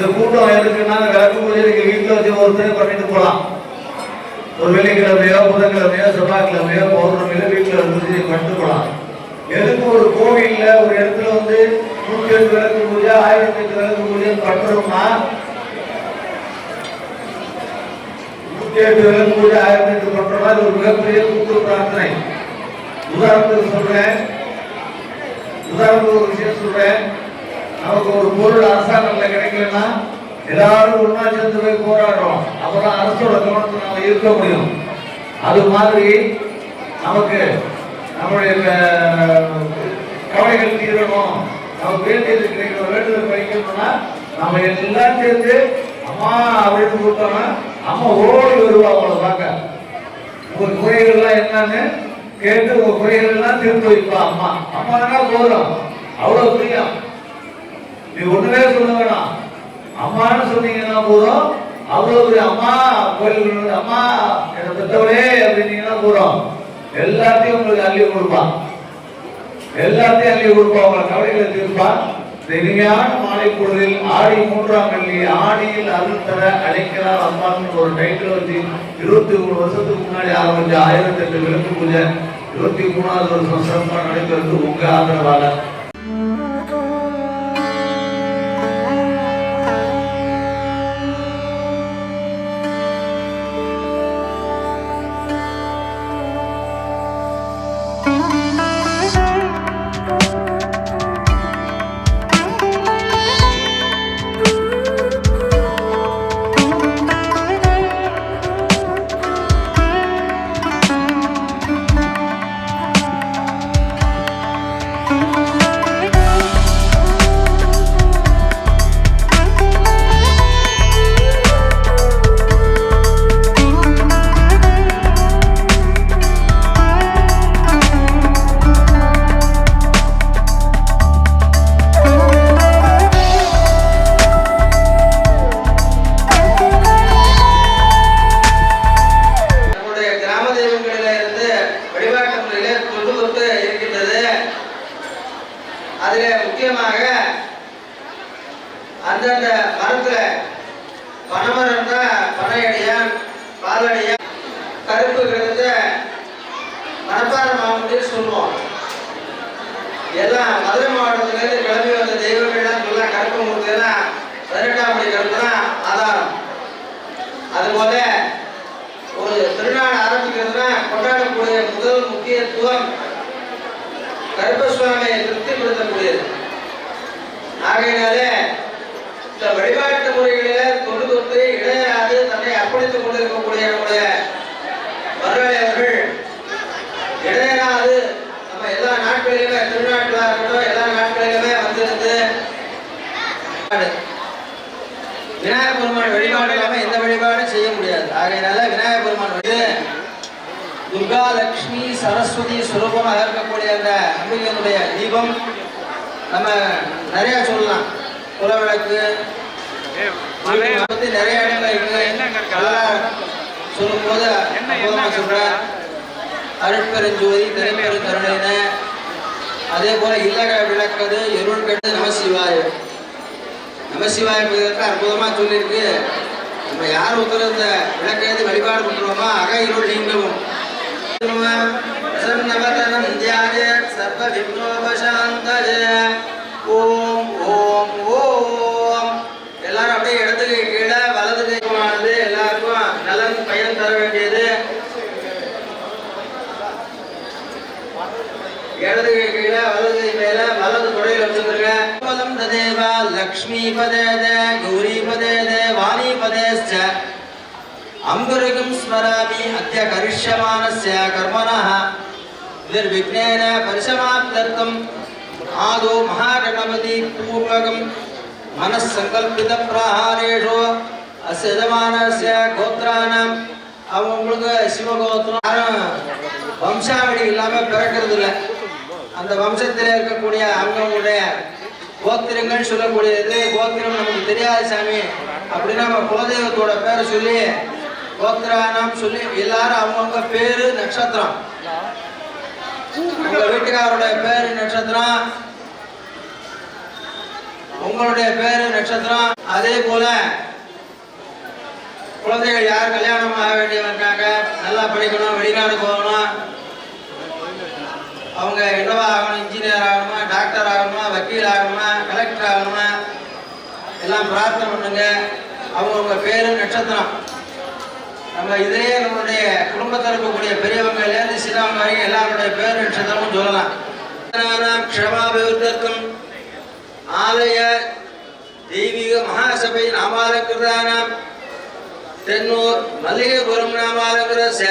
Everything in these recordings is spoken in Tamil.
இந்த கூட்டம் எதுக்குன்னா விளக்கு பூஜை நீங்க வீட்டில் வச்சு ஒருத்தர் பண்ணிட்டு போகலாம். ஒரு வெள்ளிக்கிழமையோ புதன்கிழமையோ செவ்வாய்க்கிழமையோ பௌர்ணமியில வீட்டில் பூஜை பண்ணிட்டு போகலாம். எதுக்கு ஒரு கோவில்ல ஒரு இடத்துல 108 விளக்கு பூஜை 1008 விளக்கு பூஜை பண்றோம்னா 108 விளக்கு பூஜை 1008 பண்றோம்னா இது ஒரு மிகப்பெரிய கூட்டு பிரார்த்தனை. உதாரணத்துக்கு சொல்றேன், ஒரு விஷயம் சொல்றேன். நமக்கு ஒரு பொருள் அரசாங்கத்துல கிடைக்கலன்னா எல்லாரும் ஒன்னா சேர்ந்து போய் போராடுறோம். அப்பதான் அரசோட கவனத்தை நம்ம இருக்க முடியும். அது மாதிரி நமக்கு நம்மளுடைய கவலைகள் தீரணும், நமக்கு வேண்டியது கிடைக்கணும், வேண்டுதல் கிடைக்கணும்னா நம்ம எல்லாம் சேர்ந்து அம்மா அப்படின்னு கூப்பிட்டோம்னா அம்மா ஓடி வருவா. அவங்கள பார்க்க உங்க குறைகள்லாம் என்னன்னு கேட்டு உங்க குறைகள் எல்லாம் தீர்த்து வைப்பா. அம்மா அம்மானா போதும், அவ்வளவு பிரியம். நீ ஒண்ணுமே சொல்ல வேணாம், அம்மான்னு சொன்னீங்கன்னா போதும். அவ்வளவு அம்மா கோயில்கள் அம்மா என்ன பெற்றவளே அப்படின்னீங்கன்னா போதும். எல்லாத்தையும் உங்களுக்கு அள்ளி கொடுப்பா, எல்லாத்தையும் அள்ளி கொடுப்பா. உங்களை கவலைகளை தீர்ப்பா. இனிமையான மாலை பொழுதில் ஆடி 3ஆம் வெள்ளி ஆடியில் அருள் தர அழைக்கிறார் அம்மான்னு ஒரு டைட்டில் வச்சு 23 வருஷத்துக்கு முன்னாடி ஆரம்பிச்ச 1008 விளக்கு பூஜை 23வது வருஷம் சிறப்பாக நடைபெறுது உங்க ஆதரவால. அந்தந்த மரத்துல பனைமரம் இருந்தா பனையடியான், பாலடியான், கருப்பு கிழந்த மணப்பாறை மாவட்டத்தில் சொல்லுவோம். எல்லாம் மதுரை மாவட்டத்திலிருந்து கிளம்பி வந்த தெய்வங்கள்லாம் சொல்லலாம். கருப்பு மூர்த்திலாம் 18ஆம் படி கருப்பு தான் ஆதாரம். அதுபோல ஒரு திருநாள் ஆரம்பிக்கிறதுனா கொண்டாடக்கூடிய முதல் முக்கியத்துவம் கருப்பசுவாமியை திருப்திப்படுத்தக்கூடியது. ஆகையினாலே இந்த வழிபாட்டு முறைகளில தொண்டு இடையராது தன்னை அர்ப்பணித்துக் கொண்டிருக்கக்கூடிய நம்முடைய வரலாறு அவர்கள் இடையராது நம்ம எல்லா நாட்களிலுமே திருநாட்டில் இருக்கட்டும் எல்லா நாட்களிலுமே வந்திருந்து விநாயகர் பெருமான் வழிபாடு இல்லாம எந்த வழிபாடும் செய்ய முடியாது. ஆகையினால விநாயகர் பெருமான் வந்து துர்கா லட்சுமி சரஸ்வதி சுரூபமாக இருக்கக்கூடிய அந்த அம்பிகையினுடைய தீபம் நம்ம நிறைய சொல்லலாம். குலவிளக்கு பத்தி நிறைய இடங்கள் இருக்கு. சொல்லும் போது சொல்ற அருட்பெருஞ்சோதி திரைப்பெரு கருணைன, அதே போல இல்லக விளக்கது இருள் கட்டு நமசிவாய. நமசிவாய அற்புதமா சொல்லியிருக்கு. நம்ம யார் ஒருத்தர் இந்த விளக்கேது வழிபாடு பண்றோமோ அக இருள் நீங்கவும். சர்வ விக்னோபசாந்தஜ ஓம் ஓம் ஓம். எல்லாரும் அப்படியே இடத்துக்கு கீழே வலது கைமானது எல்லாருக்கும் நலன் பயன் தர வேண்டியது. இடதுக்கு கீழே வலது கை மேல வலது தொடையில் வச்சுருங்க. பதம் ததேவா லக்ஷ்மி பதேத கௌரி பதேத வாணி பதேச்ச அம்புருகம் ஸ்மராமி அத்ய கரிஷ்யமானஸ்ய கர்மணः நிர்விக்னேன பரிசமாப்தர்த்தம் ஆதோ மகாகணபதி பூர்வகம் மனசங்கல்பித பிரஹாரேஷு அஸ்யஜமானஸ்ய கோத்ரானாம். அவங்களுக்கு சிவகோத்திரம் வம்சாவளி இல்லாம பிறக்கிறது இல்லை. அந்த வம்சத்தில் இருக்கக்கூடிய அவங்களுடைய கோத்திரங்கள் சொல்லக்கூடியது. கோத்திரம் நமக்கு தெரியாது சாமி அப்படின்னா நம்ம குலதெய்வத்தோட பேரை சொல்லி கோத்திரானாம் சொல்லி எல்லாரும் அவங்கவுங்க பேரு நட்சத்திரம், உங்க வீட்டுக்காரோட பேரு நட்சத்திரம், உங்களுடைய பேரு நட்சத்திரம். அதே போல குழந்தைகள் யார் கல்யாணம் ஆக வேண்டியவங்க இருக்காங்க, நல்லா படிக்கணும், வெளிநாடு போகணும், அவங்க என்னவா ஆகணும், இன்ஜினியர் ஆகணுமா, டாக்டர் ஆகணுமா, வக்கீல் ஆகணுமா, கலெக்டர் ஆகணுமா, எல்லாம் பிரார்த்தனை பண்ணுங்க. அவங்கவுங்க பேரு நட்சத்திரம். நம்ம இதிலேயே நம்மளுடைய குடும்பத்தில் இருக்கக்கூடிய பெரியவங்கலேருந்து சின்னவங்க வரைக்கும் எல்லாருடைய பேரு நட்சத்திரமும் சொல்லலாம். க்ஷமாபிவர்த்தம் ஆலய தெய்வீக மகாசபை நாமாலங்கிருதானாம் தென்னூர் மல்லிகைபுரம் நாமாலங்கிரஸ்ய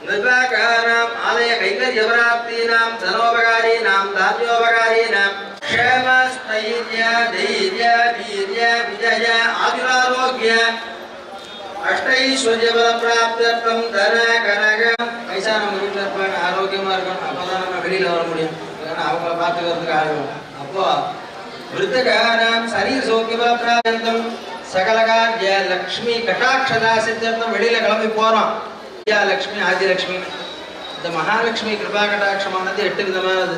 निर्वाकानाम् आलय कैंकर्यप्राप्तीनाम् धनोपकारीणाम् धान्योपकारीणाम् क्षेम स्थैर्य धैर्य वीर्य विजय आयुरारोग्य अष्टैश्वर्यबलप्राप्त्यर्थं धन कनक पैसा நம்ம வீட்டில் இருப்பாங்க, ஆரோக்கியமா இருக்கணும், அப்பதான் நம்ம வெளியில வர முடியும். இல்லைன்னா அவங்கள பார்த்துக்கிறதுக்கு ஆகும். அப்போ விருத்தகானாம் சரீர சௌக்கியபலப்ராப்தியர்த்தம் சகலகார்ய லக்ஷ்மி கட்டாட்சதா சித்தியர்த்தம் வெளியில கிளம்பி போறோம். லக்ஷ்மி ஆதிலக்ஷ்மி, இந்த மகாலட்சுமி கிருபா கடாட்சமானது 8 விதமானது.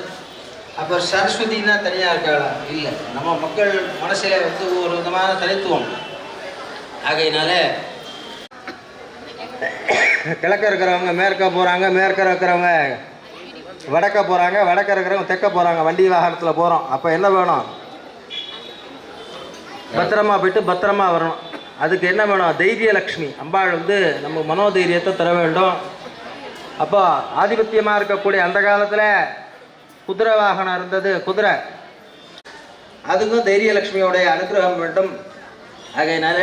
அப்போ சரஸ்வதினா தனியா இருக்காளா? இல்லை, நம்ம மக்கள் மனசுல ஒரு விதமான தனித்துவம். ஆகையினால கிழக்க இருக்கிறவங்க மேற்க போறாங்க, மேற்க இருக்கிறவங்க வடக்க போறாங்க, வடக்க இருக்கிறவங்க தெற்க போறாங்க. வண்டி வாகனத்தில் போறோம். அப்போ என்ன வேணும்? பத்திரமா போயிட்டு பத்திரமா வரணும். அதுக்கு என்ன வேணும்? தைரிய லக்ஷ்மி அம்பாள் நம்ம மனோதைரியத்தை தர வேண்டும். அப்போ ஆதிபத்தியமாக இருக்கக்கூடிய அந்த காலத்தில் குதிரை வாகனம் இருந்தது, குதிரை, அதுக்கும் தைரிய லக்ஷ்மியோடைய அனுகிரகம் வேண்டும். ஆகையினால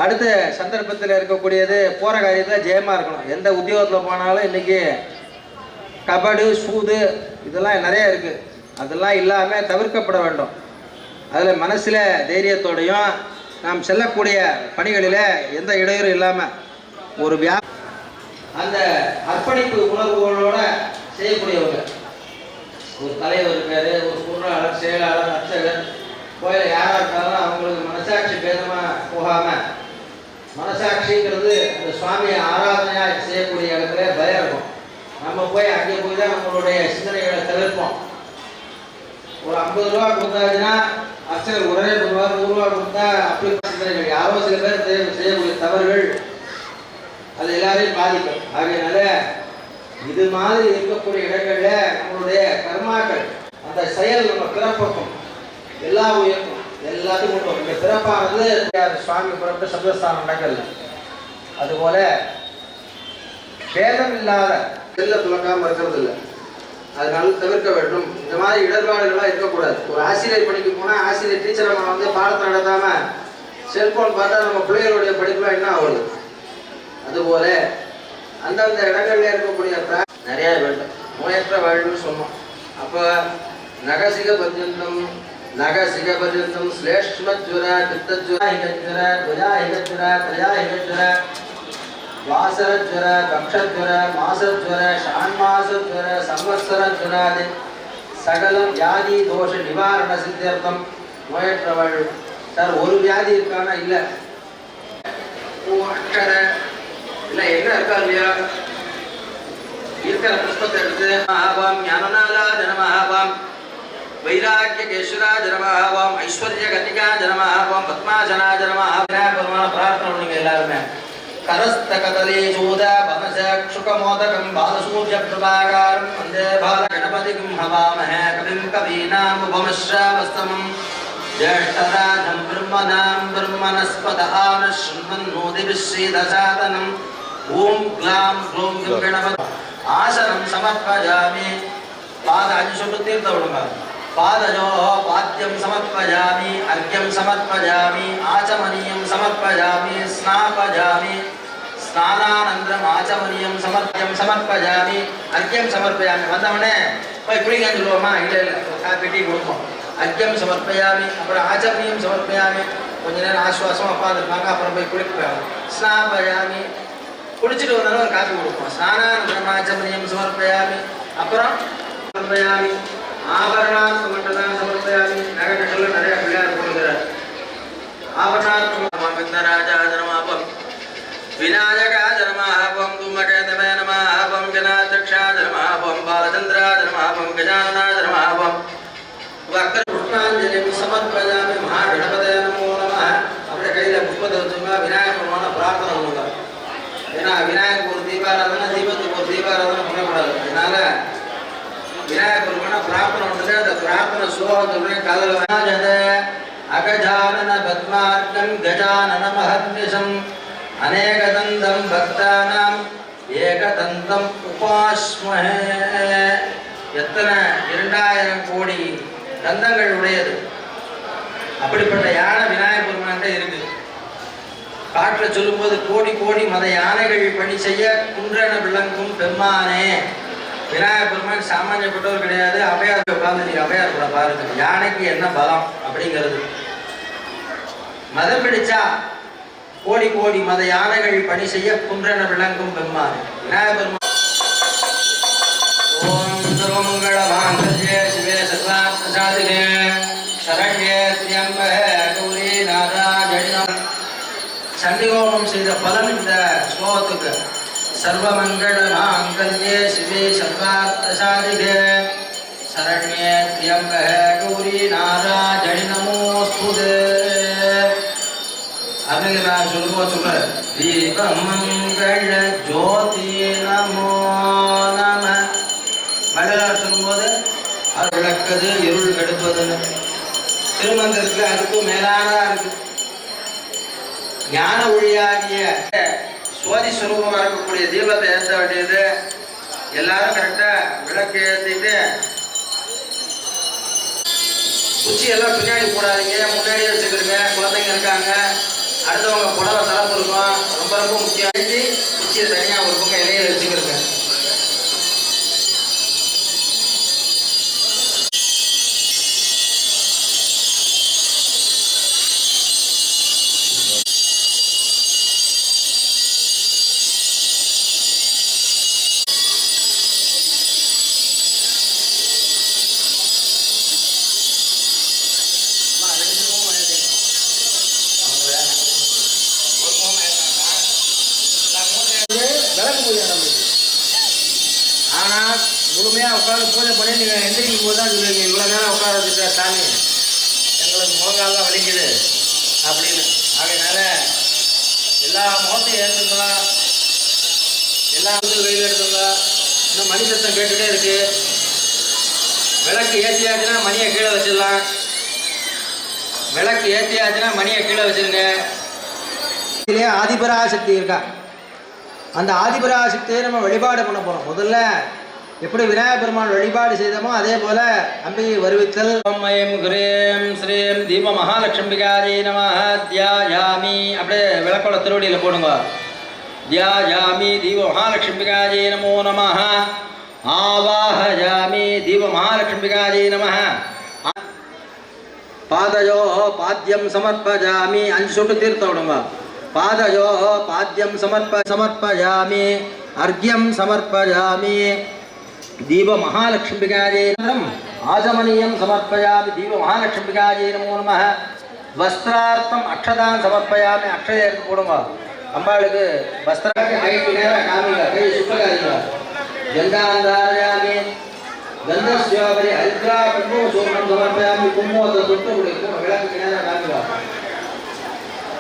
அடுத்த சந்தர்ப்பத்தில் இருக்கக்கூடியது போகிற காரியத்தில் ஜெயமாக இருக்கணும். எந்த உத்தியோகத்தில் போனாலும் இன்றைக்கி கபடு சூது இதெல்லாம் நிறைய இருக்குது. அதெல்லாம் இல்லாமல் தவிர்க்கப்பட வேண்டும். அதில் மனசில் தைரியத்தோடையும் நாம் செல்லக்கூடிய பணிகளில் எந்த இடையூறும் இல்லாமல் ஒரு அந்த அர்ப்பணிப்பு உணர்வுகளோட செய்யக்கூடியவங்க. ஒரு தலைவர் இருக்காரு, ஒரு பொருளாளர், செயலாளர், அர்ச்சகர், கோயில யாராக இருந்தாலும் அவங்களுக்கு மனசாட்சி பேதமாக போகாமல், மனசாட்சிங்கிறது அந்த சுவாமியை ஆராதனையாக செய்யக்கூடிய இடத்துல பயம் இருக்கும். நம்ம போய் அங்கே போய் தான் நம்மளுடைய சிந்தனைகளை தவிர்ப்போம். ஒரு 50 ரூபா கொடுத்தாச்சுன்னா அர்ச்சகர் உடனே கொடுப்பார், 100 ரூபா கொடுத்தா அப்படி சிந்தனைகள். யாரோ சில பேர் செய்யக்கூடிய தவறுகள் அது எல்லாரையும் பாதிக்கும். ஆகையினால இது மாதிரி இருக்கக்கூடிய இடங்கள்ல நம்மளுடைய கர்மாக்கள் அந்த செயல் நம்ம பிறப்பக்கும், எல்லா உயர்க்கும், எல்லாத்தையும் கொண்டு வரும். இந்த பிறப்பானது சுவாமி பிறப்பு சப்தஸ்தானம் நடக்கல. அதுபோல பேதம் இல்லாத செல்ல துளக்காம இருக்கிறது இல்லை, அதனால தவிர்க்க வேண்டும். இந்த மாதிரி இடர்பாடுகள்லாம் இருக்கக்கூடாது. ஒரு ஆசிரியர் படிக்க போனால் ஆசிரியர் டீச்சர் நம்ம பாடத்தை நடத்தாம செல்போன் பார்த்தா நம்ம பிள்ளைகளுடைய படிப்புலாம் என்ன ஆகுது. அதுபோல அந்தந்த இடங்கள்ல இருக்கக்கூடிய நிறைய வேண்டும். நோயற்ற வாழ்வுன்னு சொன்னோம். அப்போ நகசிக பர்யந்தம் ஸ்லேஷ்மஜ்வர பித்தஜ்வர ஹிகஜ்வர துவஜா ஹிகஜ்வர த்ரயா ஹிகஜ்வர வாசரஜ்வர கக்ஷஜ்வர மாசஜ்வர ஷான்மாசஜ்வர சம்வத்சரஜ்வராதி சகல வியாதி தோஷ நிவாரண சித்தியர்த்தம் நோயற்ற வாழ்வு. சார் ஒரு வியாதி இருக்கானா? இல்லை. அக்கற இல்லை, என்ன இருக்கா இல்லையா? இருக்கிற புஷ்பத்தை எடுத்து மகாபாம் ஞானநாதா ஜனமஹாபாம் வைராக்கிய கேஸ்வரா ஜனமஹாபாம் ஐஸ்வர்ய கன்னிகா ஜனமஹாபாம் பத்மாசனா ஜனமஹாபாம் பிரார்த்தனை பண்ணுங்க எல்லாருமே. கரஸ்த கதலே சூத பனச க்ஷுகமோதகம் பாலசூர்ய பிரபாகாரம் வந்தே பால கணபதிகும் ஹவாமஹே கவிம் கவீனாம் உபமஸ்ராவஸ்தமம் ஜேஷ்டராஜம் பிரம்மணாம் பிரம்மணஸ்பத ஆனஸ்ருண்வன்னோதிபிஸ்ரீதசாதனம் ஓம் க்ளாம் க்ளூம் கணபதி ஆசனம் சமர்ப்பயாமி. பாத 5 சொட்டு தீர்த்த விடுங்க. பாதஜோ பாத்தியம் சமர்ப்பயாமி, அர்க்யம் சமர்ப்பயாமி, ஆச்சமனியம் சமர்ப்பயாமி, ஸ்நாபயாமி, ஸ்நானானந்தரம் ஆச்சமனியம் சமர்ப்பயாமி, அர்க்யம் சமர்ப்பயாமி. வந்தவனே போய் குளிங்கன்னு சொல்லுவோமா? இல்லை இல்லை, காப்பி டீ கொடுப்போம். அர்க்யம் சமர்ப்பயாமி, அப்புறம் ஆச்சமனியம் சமர்ப்பயாமி. கொஞ்ச நேரம் ஆசுவாசமாக உட்காந்துருப்பாங்க, அப்புறம் போய் குளிப்பாங்க. ஸ்நாபயாமி, குளிச்சுட்டு வந்தாலும் காப்பி கொடுப்போம். ஸ்நானானந்தரம் ஆச்சமனியம் சமர்ப்பயாமி, அப்புறம் சமர்ப்பயாமி, ஆபரணாத்ம மண்டலம் சமர்ப்பயாமி. நகரங்கள்ல நிறைய பிள்ளையார் கொடுக்கிறார். ஆபரணாத்ம விக்னராஜா ஜனமாபம் விநாயகா ஜனமாபம் துமகேதமே நமஹாபம் கணாதக்ஷா ஜனமாபம் பாலச்சந்திரா ஜனமாபம் கஜானனா ஜனமாபம் வக்ர புஷ்ப புஷ்பாஞ்சலிம் சமர்ப்பயாமி மகாகணபதே நமோ நமः. அப்படியே கையில புஷ்பத்தை வச்சுங்க. விநாயகர் பெருமான பிரார்த்தனை பண்ணுங்க. ஏன்னா விநாயகருக்கு ஒரு தீபாராதனை, தீபத்துக்கு ஒரு தீபாராதனை பண்ணக்கூடாது. அதனால விநாயகர் பெருமான பிரார்த்தனை பண்ணுங்க. அந்த பிரார்த்தனை ஸ்லோகத்துடைய கதல அகஜானன பத்மார்க்கம் கஜானன மஹர்நிஷம் அநேகதந்தம் பக்தானாம் ஏகதந்தம் உபாஸ்மஹே. எத்தனை 2000 கோடி தந்தங்கள் உடையது. அப்படிப்பட்ட யானை விநாயகர் பெருமான்கிட்ட இருக்குது. காட்டில் சொல்லும்போது கோடி கோடி மத யானைகள் பணி செய்ய குன்றென விளங்கும் பெம்மானே. விநாயகர் பெருமான் சாமானியப்பட்டவர் கிடையாது. அபயார் உட்கார்ந்து நீங்க அபயார் கூட பாருங்க, யானைக்கு என்ன பலம் அப்படிங்கிறது. மதம் பிடிச்சா கோடி கோடி மத யானைகள் பணி செய்ய குன்றென விளங்கும் பெம்மானே விநாயகர் பெருமான். ஓம் சர்வமங்கள மாங்கல்யே சிவே சர்வார்த்த சாதிகே சரண்யே த்ரியம்பகே கௌரி நாராயணி. சண்டிகோபம் செய்த பலன் இந்த ஸ்லோகத்துக்கு. சர்வமங்கள மாங்கல்யே சிவே சர்வார்த்த சாதிகே சரண்யே த்ரியம்பகே கௌரி நாராயணி நமோஸ்துதே. அப்படின்னு நான் சொல்லும்போது சொல்றேன். தீபமங்கள ஜோதி நமோ நம. மலையாளர் சொல்லும்போது அது விளக்குது, இருள் கெடுப்பதுன்னு. திருமந்திரத்துல அதுக்கும் மேலானதா இருக்கு. ஞான ஒளியாகிய சுவாதி சுரூபமா இருக்கக்கூடிய தீபத்தை ஏற்ற வேண்டியது. எல்லாரும் கரெக்டா விளக்கு ஏற்றிட்டு உச்சி எல்லாம் பின்னாடி போடாதீங்க, முன்னாடியே வச்சுக்கிறீங்க. குழந்தைங்க இருக்காங்க, அடுத்தவங்க புடவை தரப்பு இருக்கும். ரொம்ப ரொம்ப முக்கியம். உச்சியை தனியா ஒரு பக்கம் இலையில வச்சுக்கிறீங்க. ஆனா முழுமையா உட்காந்து பூஜை பண்ணி நீங்க எந்திரிக்கும் போது தான் சொல்லுவீங்க, இவ்வளவு நேரம் உட்கார வச்சுட்டா சாமி எங்களுக்கு முழங்காலாம் வலிக்குது அப்படின்னு. ஆகையினால எல்லா முகத்தையும் ஏற்றுங்க, எல்லா வெயில் எடுத்துங்க. இன்னும் மணி சத்தம் கேட்டுட்டே இருக்கு. விளக்கு ஏற்றியாச்சுன்னா மணியை கீழே வச்சிடலாம். விளக்கு ஏற்றியாச்சுன்னா மணியை கீழே வச்சிருங்க. இதுலேயே ஆதிபராசக்தி இருக்கா. அந்த ஆதிபராசக்தியை நம்ம வழிபாடு பண்ண போகிறோம். முதல்ல எப்படி விநாயகர் பெருமான் வழிபாடு செய்தோமோ அதே போல அம்பிகை வருவித்தல். ஓம் ஹ்ரீம் ஸ்ரீம் தீப மகாலட்சுமிகாரி நமஹ தியாயாமி. அப்படியே விளக்கோட திருவடியில் போடுங்க. தியாயாமி தீப மகாலட்சுமிகாரி நமோ நமஹ. ஆவாஹயாமி தீப மகாலட்சுமிகாரி நமஹ. பாதயோ பாத்தியம் சமர்ப்பயாமி. 5 சொட்டு தீர்த்த விடுங்க. பாதயோ பாத்தியம் சமர்ப்பயாமி. அர்க்யம் சமர்ப்பயாமி தீப மகாலட்சுமிகாரி. ஆசமனியம் சமர்ப்பயாமி தீப மகாலட்சுமிகாரி நமோ நமஹ. வஸ்திரார்த்தம் அக்ஷதான் சமர்ப்பயாமி. அக்ஷதை எடுத்து போடுங்க. அம்பாளுக்கு வஸ்திரத்தை கைக்கு நேராக காமிங்க, கை சுத்தகாரிங்க. கந்தாந்தாரயாமி கந்தஸ்யோபரி ஹரித்ரா குங்கும சூர்ணம் சமர்ப்பயாமி. குங்குமத்தை தொட்டு விளக்கு நேராக காமிங்க.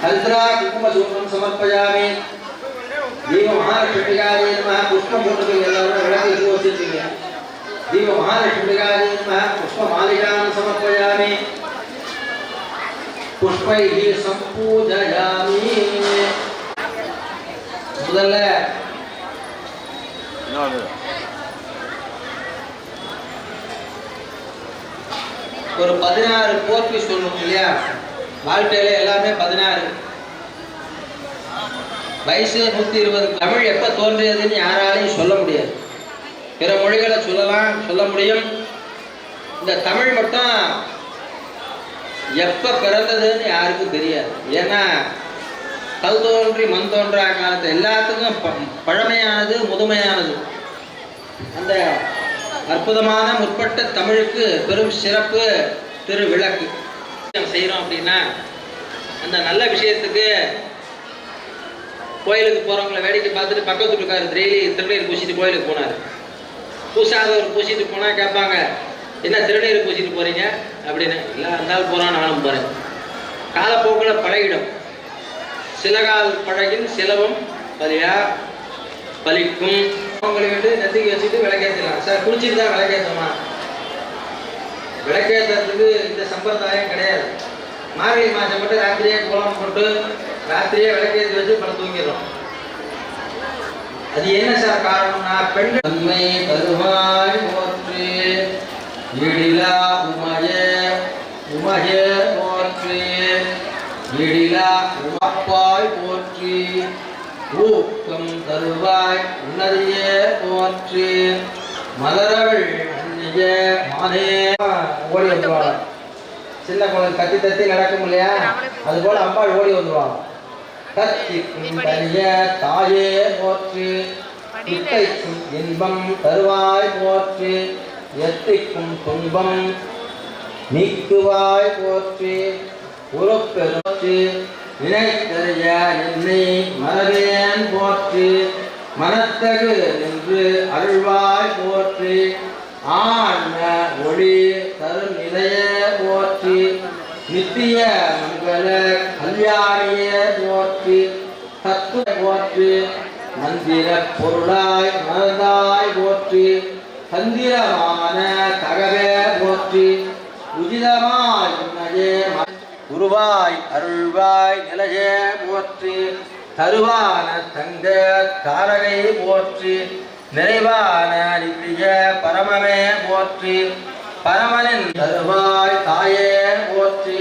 ஹரித்ரா குங்கும சூர்ணம் சமர்ப்பயாமி தீப மகாலட்சுமிகாரி நமஹ. புஷ்பம் போட்டுருக்கீங்க, எல்லாரும் விளக்கு பூ வச்சிருக்கீங்க. தீப மகாலட்சுமிகாரி நமஹ. புஷ்ப மாலிகாம் சமர்ப்பயாமி. புஷ்பைஹி சம்பூஜயாமி. முதல்ல ஒரு 16 போர்க்கு சொல்லணும் இல்லையா? வாழ்க்கையில எல்லாமே 16. வயசு 120. தமிழ் எப்ப தோன்றியதுன்னு யாராலையும் சொல்ல முடியாது. பிற மொழிகளை சொல்லலாம், சொல்ல முடியும். இந்த தமிழ் மட்டும் எப்ப பிறந்ததுன்னு யாருக்கும் தெரியாது. ஏன்னா கல் தோன்றி மண் தோன்றா காலத்து எல்லாத்துக்கும் பழமையானது, முதுமையானது. அந்த அற்புதமான முற்பட்ட தமிழுக்கு பெரும் சிறப்பு திருவிளக்கு செய்யறோம் அப்படின்னா அந்த நல்ல விஷயத்துக்கு கோயிலுக்கு போறவங்களை வேடிக்கை பார்த்துட்டு பக்கத்து வீட்டுக்காரர் டெய்லி திருநீர் பூசிட்டு கோயிலுக்கு போனார். பூசாதவர் பூசிட்டு போனா கேட்பாங்க, என்ன திருநீர் பூச்சிட்டு போறீங்க அப்படின்னு. இல்லை இருந்தாலும் போகிறான், நானும் போகிறேன். காலப்போக்கில் பழகிடும். சில கால் பழகின் சிலவும் பலிக்கும். அவங்களை விட்டு நெத்திக்கு வச்சுட்டு விளக்கேற்றலாம். சார் குளிச்சுட்டு தான் விளக்கேற்றமா? விளக்கேற்றத்துக்கு இந்த சம்பிரதாயம் கிடையாது. மார்கழி மாதம் மட்டும் ராத்திரியே கோலம் போட்டு ராத்திரியே விளக்கேற்றி வச்சு பணம் தூங்கிடுறோம். அது என்ன சார் காரணம்னா, பெண்கள் தன்மை தருவாய் போற்று இடிலா உமைய போற்று இடிலா உமாப்பாய் போற்றி ஊக்கம் தருவாய் உன்னதியே போற்றி மலரவள் அந்நிய மானே. ஓடி வந்துருவாங்க. சின்ன குழந்தை கத்தி தத்தி நடக்கும் இல்லையா, அது போல அம்பாள் ஓடி வந்துருவாங்க. கத்திக்கும் தனிய தாயே போற்றி இத்தைக்கும் இன்பம் தருவாய் போற்றி எத்திக்கும் துன்பம் நீக்குவாய் போற்றி உறப்பெருற்றி நினைத்தறிய என்னை மனவேன் போற்றி மனத்தகு நின்று அருள்வாய் போற்றி ஆன்ம ஒளி தரும் நிலைய போற்றி நித்திய மங்கள கல்யாணியே போற்றி தத்துவ போற்றி மந்திர பொருளாய் மனதாய் போற்றி தந்திரமான தகவே போற்றி உஜிதமாய் உன்னதே குருவாய் அருள்வாய் நிலையே போற்றி தருவான தங்க தாரகை போற்றி நிறைவான நித்திய பரமமே போற்றி பரமனின் தருவாய் தாயே போற்றி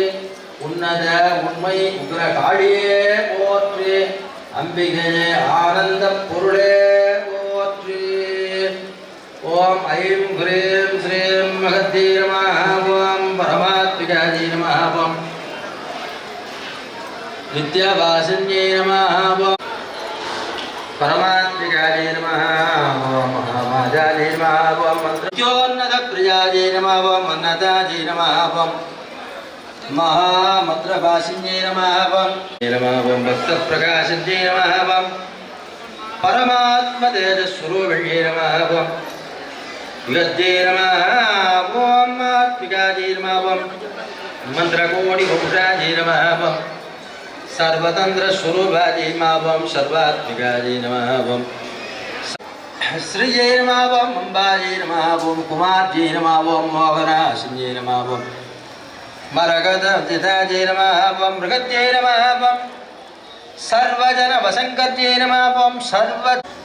உன்னத உண்மை உக்ர காளியே போற்றி அம்பிகையே ஆனந்த பொருளே போற்றி. ஓம் ஐம் ஹ்ரீம் ஸ்ரீம் மகத்தே நமः. ஓம் பரமாத்மிகாய நமः. ஓம் வித்யாவாசின்யே நமः. ஓம் பரமாத்மிகாய நமः. ஓம் மகாமாஜாய நமः. ஓம் மந்திரோன்னத பிரியாய நமः. ஓம் மன்னதாய நமः. ஓம் महामंत्रभाषिन्ये नमः. ओम भक्तप्रकाशन्ये नमः. ओम परमात्मतेजस्वरूपिण्ये नमः. ओम युगद्ये नमः. ओम आत्मिकाय नमः. ओम मंत्रकोटिभूषाय नमः. ओम सर्वतन्त्रस्वरूपाय नमः. ओम सर्वात्मिकाय नमः. ओम श्रीये नमः. ओम अम्बायै नमः. ओम कुमार्यै नमः. ओम मोहनाशिन्ये नमः. ओम मरगदजिताय नमः. ओम मृगत्यै नमः. ओम सर्वजन वसंकत्यै नमः. ओम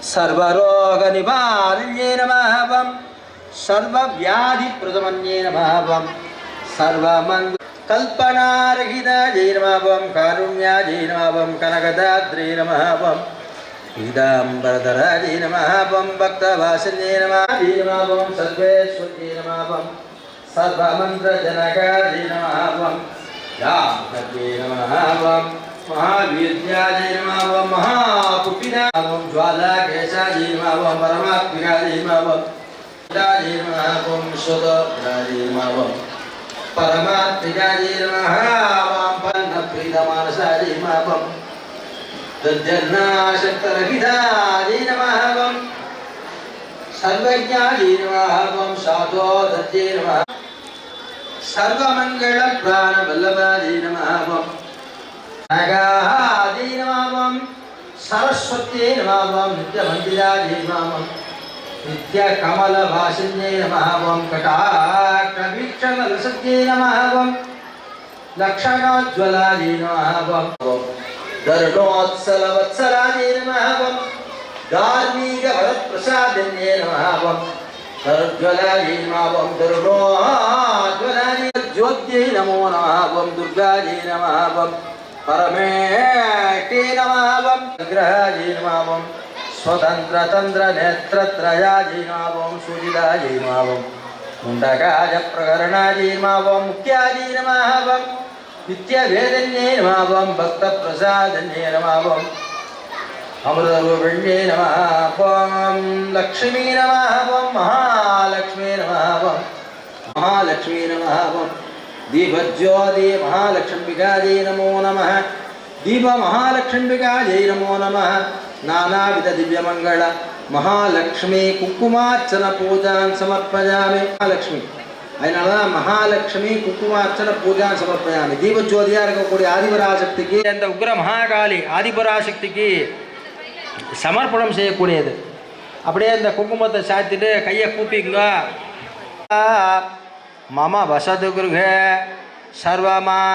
सर्वरोग निवारण्ये नमः. ओम सर्वव्याधिप्रदमन्ये नमः. ओम सर्वमंगल कल्पनारहिताय नमः. ओम कारुण्याय नमः. ओम कनकदात्रे नमः. ओम पीताम्बरधराय नमः. ओम भक्तवासिन्ये नमः. ओम सर्वेश्वर्ये नमः. ओम सर्वमंत्रजनकाय नमः. ओम यामये नमः. ओम महावीर्याय नमः. ओम महापुटिनाय ओम ज्वालाकेशाय नमः. ओम परमात्मिकाय नमः. ओम दाय नमः. ओम शुद्धराय नमः. ओम परमात्मिकाय नमः. ओम पन्नप्रीतमानसाय नमः. ओम तज्जन्नाशक्तरहिताय नमः. ओम सर्वज्ञाय नमः. ओम साधोदत्ते नमः. सर्वमंगल प्राण वल्लभाय नमः. ओम नागाय नमः. ओम सरस्वत्यै नमः. ओम नित्यमन्दिराय नमः. ओम नित्यकमलभासिन्ये नमः. ओम कटाक्षवीक्षणरसत्यै नमः. ओम लक्षणोज्ज्वलाय नमः. ओम धरुणोत्सलवत्सलाय नमः. ओम धार्मिकवरप्रसादिन्ये नमः. ओम सर्वज्वलाय नमः. ओम तरुणोज्ज्वलाय ज्योत्यै नमो नमः. ओम दुर्गाय नमः. ओम परमेष्टे नमः. ओम ग्रहाय नमः. ओम स्वतन्त्रतन्त्र नेत्रत्रयाय नमः. ओम सुजिताय नमः. ओम मुण्डकाय प्रकरणाय नमः. ओम मुख्याय नमः. ओम नित्यवेदन्ये नमः. ओम भक्तप्रसादन्ये नमः. ओम अमृतरूपिण्ये नमः. ओम लक्ष्मी नमः. ओम महालक्ष्मी नमः. ओम महालक्ष्मी नमः. ओम दीपज्योति महालक्ष्मीकाय नमो नमः. दीप महालक्ष्मीकाय नमो नमः. नानाविध दिव्यमंगल महालक्ष्मी कुंकुमार्चन पूजां समर्पयामि. महालक्ष्मी அதனாலதான் மகாலட்சுமி குங்குமார்ச்சன பூஜான் சமர்ப்பயாமி. தீபஜோதியா இருக்கக்கூடிய ஆதிபராசக்திக்கு, அந்த உக்ர மகாகாளி ஆதிபராசக்திக்கு சமர்ப்பணம் செய்யக்கூடியது. அப்படியே இந்த குங்குமத்தை சாத்திட்டு கையை கூப்பிங்க. மம வசது கிருஹ சர்வமாங்கல்யயுக்தா.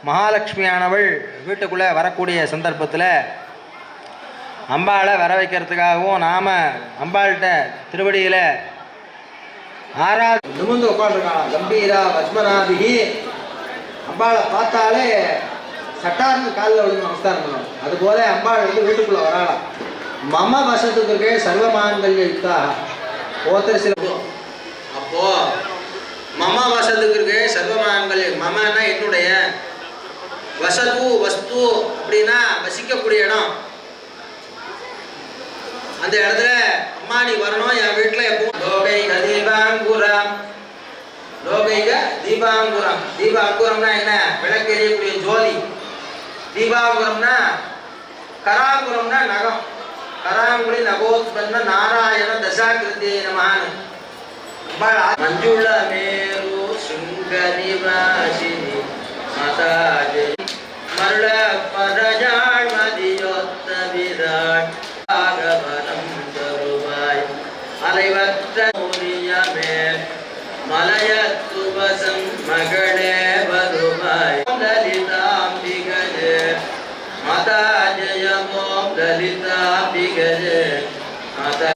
மகாலட்சுமியானவள் வீட்டுக்குள்ளே வரக்கூடிய சந்தர்ப்பத்தில் அம்பாளை வர வைக்கிறதுக்காகவும் நாம் அம்பாள்கிட்ட திருவடியில் நிமிர்ந்து உட்காந்துருக்காங்க. கம்பீரா பத்மநாபிகி. அம்பாளை பார்த்தாலே சட்டார்னு காலில் விழுந்து நமஸ்காரம் பண்ணுவோம். அதுபோல அம்பாள் வீட்டுக்குள்ளே வராளாம். மம வசத்துக்கு சர்வமாங்கல்ய யுக்தா. ஒருத்தர் சில அப்போ மம வசத்துக்கு சர்வமாங்கல்ய, மமன்னா என்னுடைய, வசது வஸ்து அப்படின்னா வசிக்கக்கூடிய இடம். அந்த இடத்துல அம்மா நீ வரணும் என் வீட்டில். எப்பவும் லோகைக தீபாங்குரம், லோகைக தீபாங்குரம். தீபாங்குரம்னா என்ன? விளக்கு எரியக்கூடிய ஜோதி. தீபாங்குரம்னா கராங்குரம்னா நகம். கராங்குடி நகோத்பன்ன நாராயண தசாகிருத்தியே நமஹான்னு. மஞ்சுள மேரு சுங்க நிவாசினி மாதாஜி மருள பரஜாள் மதியொத்த விராட் ஆகவனம் தருவாய் அலைவற்ற மேல் மலையத்துவசம் மகளே வருவாய். லலிதாம்பிகஜே மாதா ஜெயமோ லலிதாம்பிகஜே மாதா.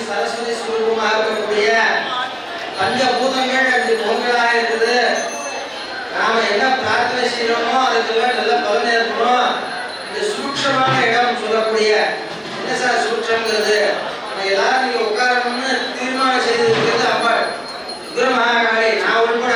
சரஸ்வதி ஸ்வரூபமாக இருக்கக்கூடிய பஞ்சபூதங்கள் அஞ்சு பொங்கலாக இருக்குது. நாம என்ன பிரார்த்தனை செய்யறோமோ அதுக்கெல்லாம் நல்ல பலன் ஏற்படும். இந்த சூட்சமான இடம் சொல்லக்கூடிய என்ன சார் சூட்சம்ங்கிறது, நம்ம எல்லாரும் நீங்க உட்காரணும்னு தீர்மானம் செய்து இருக்கிறது அம்பாள் உக்ர மகாகாளி. நான் உட்பட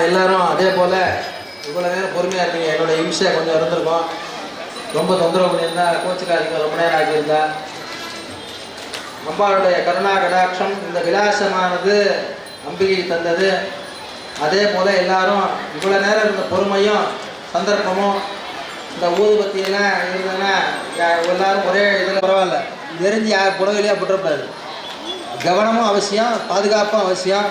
எல்லாரும் அதே போல் இவ்வளோ நேரம் பொறுமையாக இருக்கீங்க. என்னோட இம்சை கொஞ்சம் இருந்திருக்கும். ரொம்ப தொந்தரவு பண்ணியிருந்தா கோச்சுக்காதீங்க, ரொம்ப நேரம் ஆகியிருந்தா. அம்பாளுடைய கருணா கடாட்சம் இந்த விலாசமானது அம்பிகை தந்தது. அதே போல எல்லாரும் இவ்வளோ நேரம் இருந்த பொறுமையும் சந்தர்ப்பமும் இந்த ஊதுபத்தியெல்லாம் இருந்ததுன்னா எல்லாரும் ஒரே இதில் பரவாயில்ல, தெரிஞ்சு யார் புடவையிலையாக போட்டுறக்கூடாது. கவனமும் அவசியம், பாதுகாப்பும் அவசியம்.